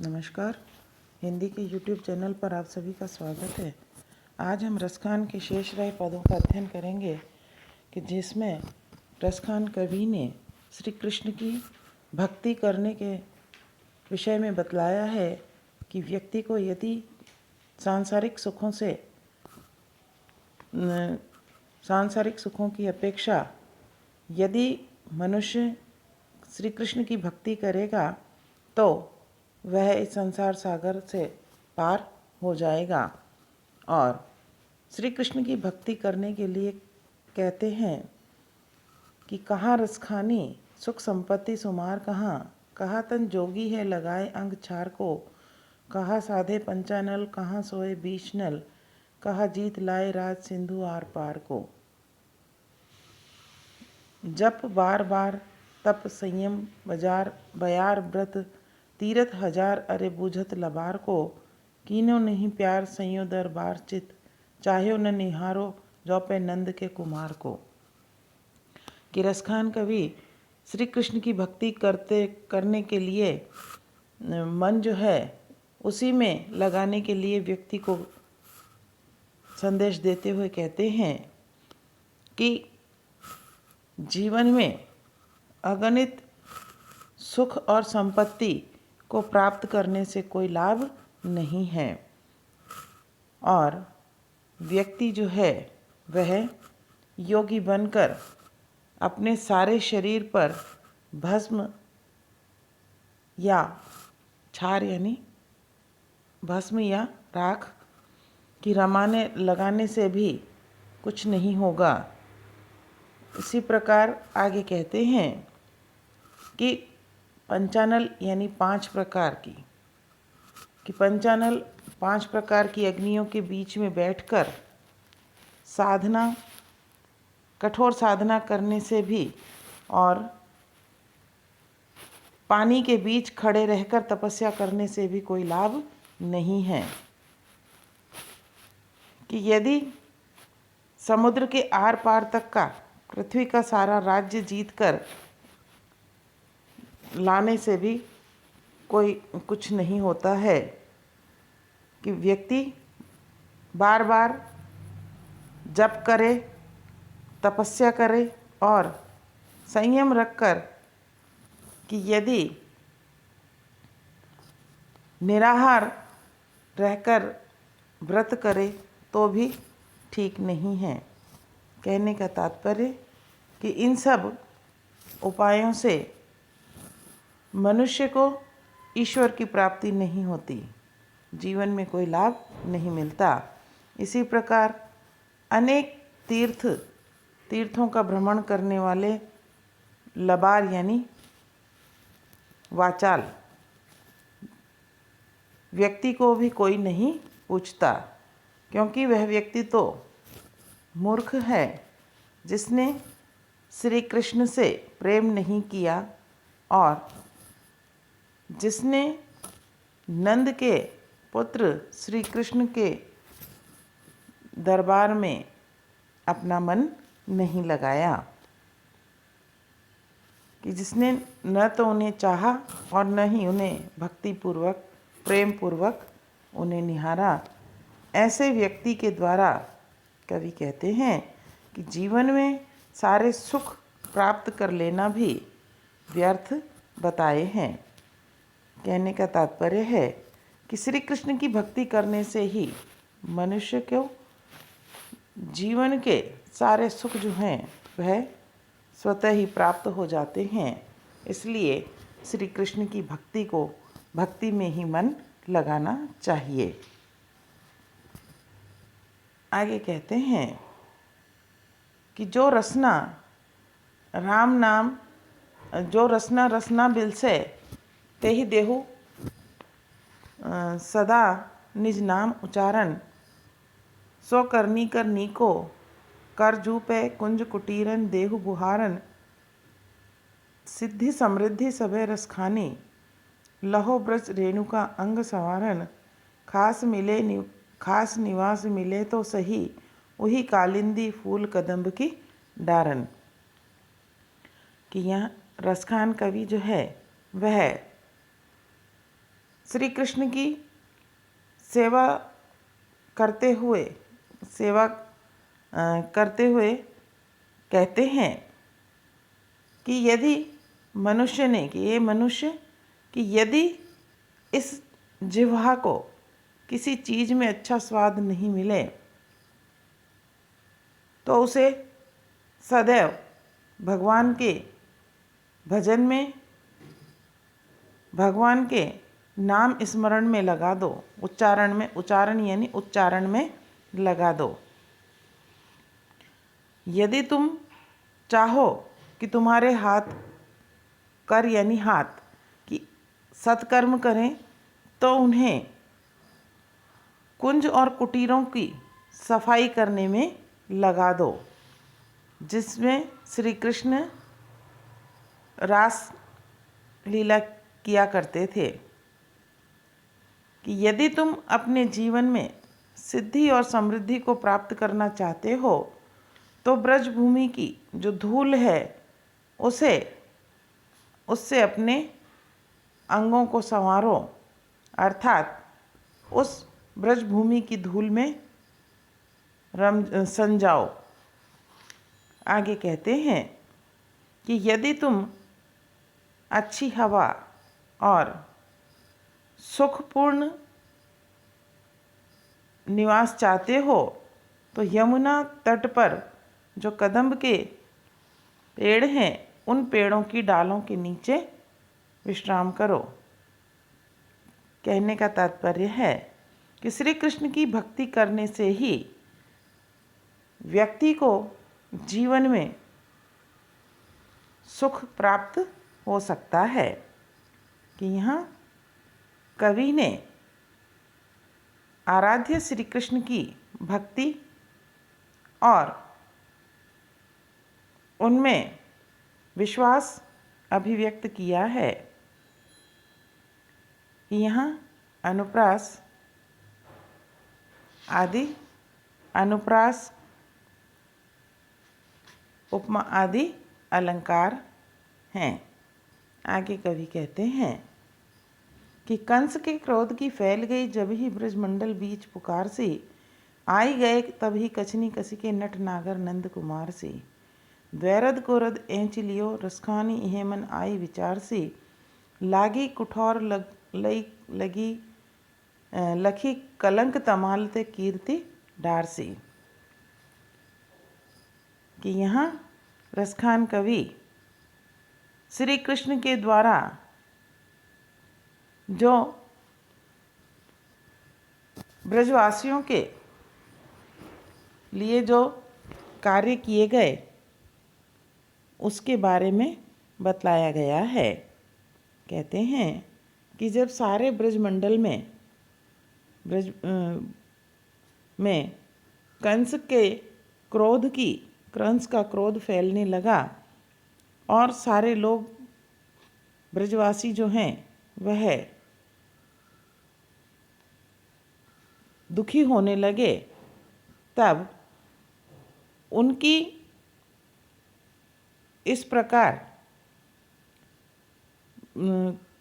नमस्कार। हिंदी के YouTube channel पर आप सभी का स्वागत है। आज हम रसखान के शेष रहे पदों का अध्ययन करेंगे कि जिसमें रसखान कवि ने श्री कृष्ण की भक्ति करने के विषय में बतलाया है कि व्यक्ति को यदि सांसारिक सुखों की अपेक्षा यदि मनुष्य श्री कृष्ण की भक्ति करेगा तो वह इस संसार सागर से पार हो जाएगा। और श्री कृष्ण की भक्ति करने के लिए कहते हैं कि कहाँ रसखानी सुख संपत्ति सुमार कहाँ तन जोगी है लगाए अंग छार को, कहाँ साधे पंचानल कहाँ सोए बीच नल, कहाँ जीत लाए राज सिंधु आर पार को। जप बार बार तप संयम बजार बयार व्रत तीरथ हजार अरे बूझत लबार को, कीनो नहीं प्यार संयो दरबार चित, चाह्यो न निहारो जौपे नंद के कुमार को। कि रसखान कवि श्री कृष्ण की भक्ति करने के लिए मन जो है उसी में लगाने के लिए व्यक्ति को संदेश देते हुए कहते हैं कि जीवन में अगणित सुख और संपत्ति को प्राप्त करने से कोई लाभ नहीं है और व्यक्ति जो है वह योगी बनकर अपने सारे शरीर पर भस्म या क्षार यानी भस्म या राख की लगाने से भी कुछ नहीं होगा। इसी प्रकार आगे कहते हैं कि पंचानल यानी 5 प्रकार कि पंचानल 5 प्रकार की अग्नियों के बीच में बैठकर कठोर साधना करने से भी और पानी के बीच खड़े रहकर तपस्या करने से भी कोई लाभ नहीं है। कि यदि समुद्र के आर पार तक का पृथ्वी का सारा राज्य जीतकर लाने से भी कोई कुछ नहीं होता है। कि व्यक्ति बार बार जप करे तपस्या करे और संयम रखकर कि यदि निराहार रहकर व्रत करे तो भी ठीक नहीं है। कहने का तात्पर्य कि इन सब उपायों से मनुष्य को ईश्वर की प्राप्ति नहीं होती, जीवन में कोई लाभ नहीं मिलता। इसी प्रकार अनेक तीर्थों का भ्रमण करने वाले लबार यानी वाचाल व्यक्ति को भी कोई नहीं पूछता, क्योंकि वह व्यक्ति तो मूर्ख है जिसने श्री कृष्ण से प्रेम नहीं किया और जिसने नंद के पुत्र श्री कृष्ण के दरबार में अपना मन नहीं लगाया। कि जिसने न तो उन्हें चाहा और न ही उन्हें भक्तिपूर्वक प्रेम पूर्वक उन्हें निहारा। ऐसे व्यक्ति के द्वारा कवि कहते हैं कि जीवन में सारे सुख प्राप्त कर लेना भी व्यर्थ बताए हैं। कहने का तात्पर्य है कि श्री कृष्ण की भक्ति करने से ही मनुष्य को जीवन के सारे सुख जो हैं वह स्वतः ही प्राप्त हो जाते हैं। इसलिए श्री कृष्ण की भक्ति में ही मन लगाना चाहिए। आगे कहते हैं कि जो रसना रसना बिलसे ते ही देहु सदा निज नाम उच्चारण, सो करनी को कर जूपे कुंज कुटीरन देहु बुहारन, सिद्धि समृद्धि सबे रस खानी, लहो ब्रज रेणुका अंग संवारन, खास निवास मिले तो सही, वही कालिंदी फूल कदम्ब की डारन। कि यहाँ रसखान कवि जो है वह श्री कृष्ण की सेवा करते हुए कहते हैं कि यदि यदि इस जिह्वा को किसी चीज़ में अच्छा स्वाद नहीं मिले तो उसे सदैव भगवान के भजन में, भगवान के नाम स्मरण में लगा दो, उच्चारण में लगा दो। यदि तुम चाहो कि तुम्हारे हाथ की सत्कर्म करें तो उन्हें कुंज और कुटीरों की सफाई करने में लगा दो, जिसमें श्री कृष्ण रास लीला किया करते थे। कि यदि तुम अपने जीवन में सिद्धि और समृद्धि को प्राप्त करना चाहते हो तो ब्रजभूमि की जो धूल है उससे अपने अंगों को संवारो, अर्थात उस ब्रजभूमि की धूल में सन जाओ। आगे कहते हैं कि यदि तुम अच्छी हवा और सुखपूर्ण निवास चाहते हो तो यमुना तट पर जो कदम्ब के पेड़ हैं उन पेड़ों की डालों के नीचे विश्राम करो। कहने का तात्पर्य है कि श्री कृष्ण की भक्ति करने से ही व्यक्ति को जीवन में सुख प्राप्त हो सकता है। कि यहाँ कवि ने आराध्य श्री कृष्ण की भक्ति और उनमें विश्वास अभिव्यक्त किया है। यहाँ अनुप्रास आदि, अनुप्रास, उपमा आदि अलंकार हैं। आगे कवि कहते हैं कि कंस के क्रोध की फैल गई जब ही ब्रजमंडल बीच पुकार सी, आई गए तभी कछनी कसी के नट नागर नंद कुमार सी, द्वैरद कोरद एंच लियो रसखानी इहे मन आई विचार सी, लागी कुठौर लगी लखी कलंक तमालते कीर्ति डारसी। कि यहाँ रसखान कवि श्री कृष्ण के द्वारा जो ब्रजवासियों के लिए जो कार्य किए गए उसके बारे में बतलाया गया है। कहते हैं कि जब सारे ब्रजमंडल में कंस का क्रोध फैलने लगा और सारे लोग ब्रजवासी जो हैं वह दुखी होने लगे, तब उनकी इस प्रकार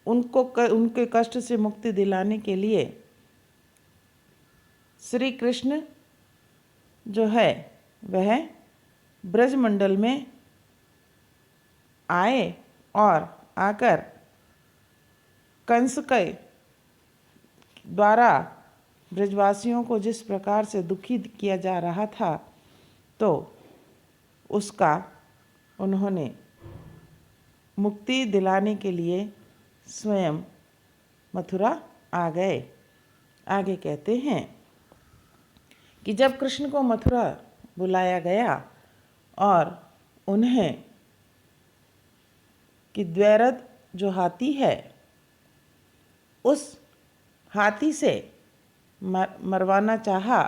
उनके कष्ट से मुक्ति दिलाने के लिए श्री कृष्ण जो है वह ब्रजमंडल में आए और आकर कंस के द्वारा ब्रजवासियों को जिस प्रकार से दुखी किया जा रहा था तो उसका उन्होंने मुक्ति दिलाने के लिए स्वयं मथुरा आ गए। आगे कहते हैं कि जब कृष्ण को मथुरा बुलाया गया और उन्हें कि द्वैरथ जो हाथी है उस हाथी से मरवाना चाहा,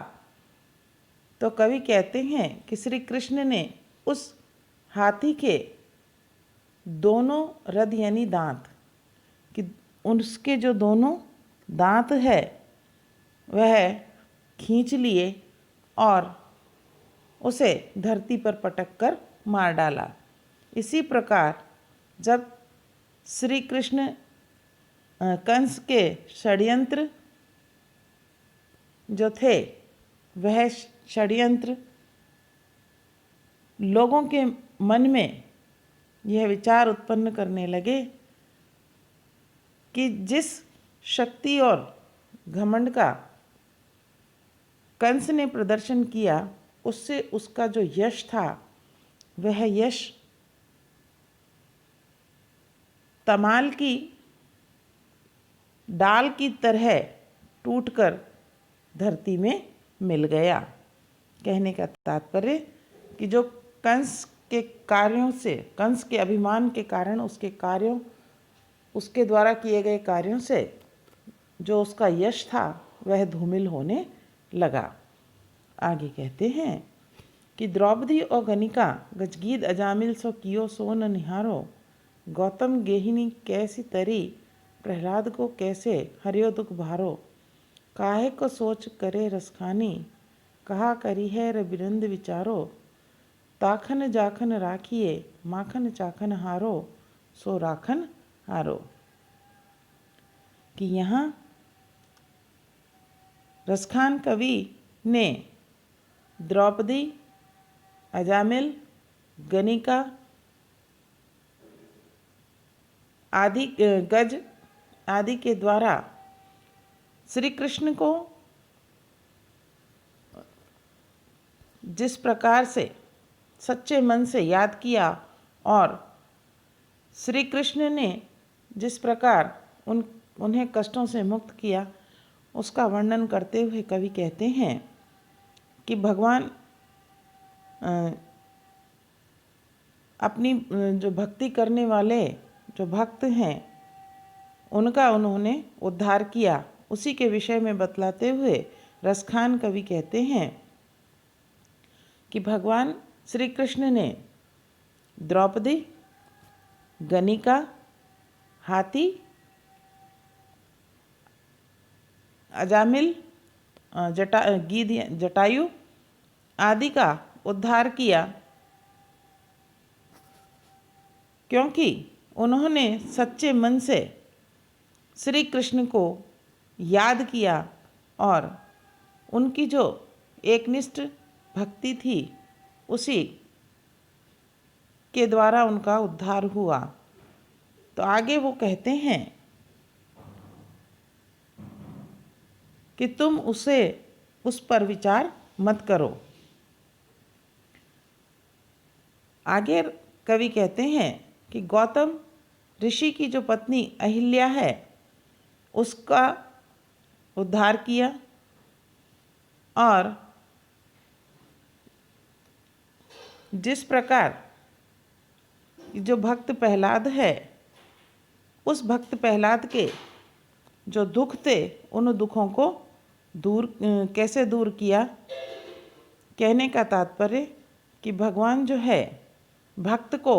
तो कवि कहते हैं कि श्री कृष्ण ने उस हाथी के दोनों रद यानी दांत, कि उसके जो दोनों दांत है वह खींच लिए और उसे धरती पर पटक कर मार डाला। इसी प्रकार जब श्री कृष्ण कंस के षड्यंत्र जो थे, वह षड्यंत्र लोगों के मन में यह विचार उत्पन्न करने लगे कि जिस शक्ति और घमंड का कंस ने प्रदर्शन किया, उससे उसका जो यश था, वह यश तमाल की डाल की तरह टूटकर धरती में मिल गया। कहने का तात्पर्य कि जो कंस के कार्यों से, कंस के अभिमान के कारण उसके कार्यों, उसके द्वारा किए गए कार्यों से जो उसका यश था, वह धूमिल होने लगा। आगे कहते हैं कि द्रौपदी और गनिका गजगीत अजामिल सो कियो सो न निहारो, गौतम गेहिनी कैसी तरी, प्रहलाद को कैसे हरियो दुख भारो, काहे को सोच करे रसखानी, कहा करी है रबिरंद विचारो, ताखन जाखन राखिए माखन चाखन हारो, सो राखन हारो। कि यहाँ रसखान कवि ने द्रौपदी, अजामिल, गनिका आदि, गज आदि के द्वारा श्री कृष्ण को जिस प्रकार से सच्चे मन से याद किया और श्री कृष्ण ने जिस प्रकार उन्हें कष्टों से मुक्त किया, उसका वर्णन करते हुए कवि कहते हैं कि भगवान अपनी जो भक्ति करने वाले जो भक्त हैं, उनका उन्होंने उद्धार किया। उसी के विषय में बतलाते हुए रसखान कवि कहते हैं कि भगवान श्री कृष्ण ने द्रौपदी, गनिका, हाथी, अजामिल, जटायु आदि का उद्धार किया, क्योंकि उन्होंने सच्चे मन से श्री कृष्ण को याद किया और उनकी जो एकनिष्ठ भक्ति थी, उसी के द्वारा उनका उद्धार हुआ। तो आगे वो कहते हैं कि तुम उस पर विचार मत करो। आगे कवि कहते हैं कि गौतम ऋषि की जो पत्नी अहिल्या है, उसका उद्धार किया और जिस प्रकार जो भक्त प्रहलाद है, उस भक्त प्रहलाद के जो दुख थे, उन दुखों को कैसे दूर किया। कहने का तात्पर्य कि भगवान जो है, भक्त को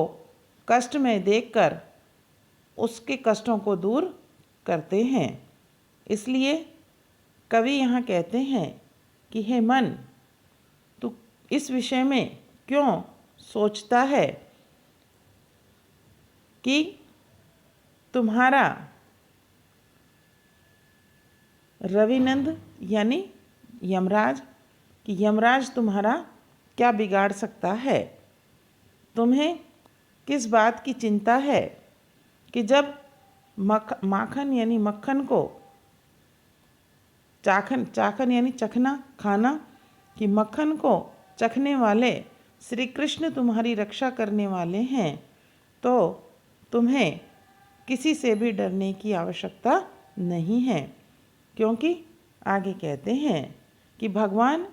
कष्ट में देखकर उसके कष्टों को दूर करते हैं। इसलिए कवि यहाँ कहते हैं कि हे मन, तू इस विषय में क्यों सोचता है कि तुम्हारा रविनंद यानी यमराज, कि यमराज तुम्हारा क्या बिगाड़ सकता है। तुम्हें किस बात की चिंता है कि जब माखन यानी मक्खन को, चाखन यानी चखना, खाना, कि मक्खन को चखने वाले श्री कृष्ण तुम्हारी रक्षा करने वाले हैं, तो तुम्हें किसी से भी डरने की आवश्यकता नहीं है। क्योंकि आगे कहते हैं कि भगवान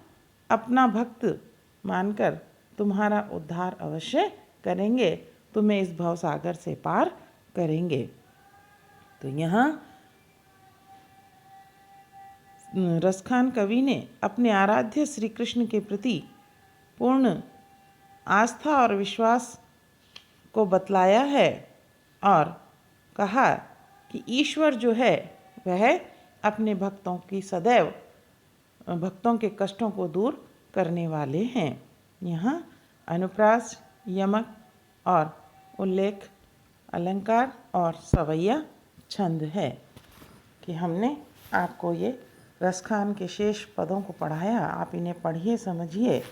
अपना भक्त मानकर तुम्हारा उद्धार अवश्य करेंगे, तुम्हें इस भवसागर से पार करेंगे। तो यहाँ रसखान कवि ने अपने आराध्य श्री कृष्ण के प्रति पूर्ण आस्था और विश्वास को बतलाया है और कहा कि ईश्वर जो है, वह अपने भक्तों की सदैव भक्तों के कष्टों को दूर करने वाले हैं। यहाँ अनुप्रास, यमक और उल्लेख अलंकार और सवैया छंद है। कि हमने आपको ये रसखान के शेष पदों को पढ़ाया। आप इन्हें पढ़िए, समझिए,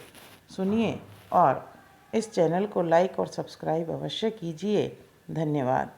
सुनिए और इस चैनल को लाइक और सब्सक्राइब अवश्य कीजिए। धन्यवाद।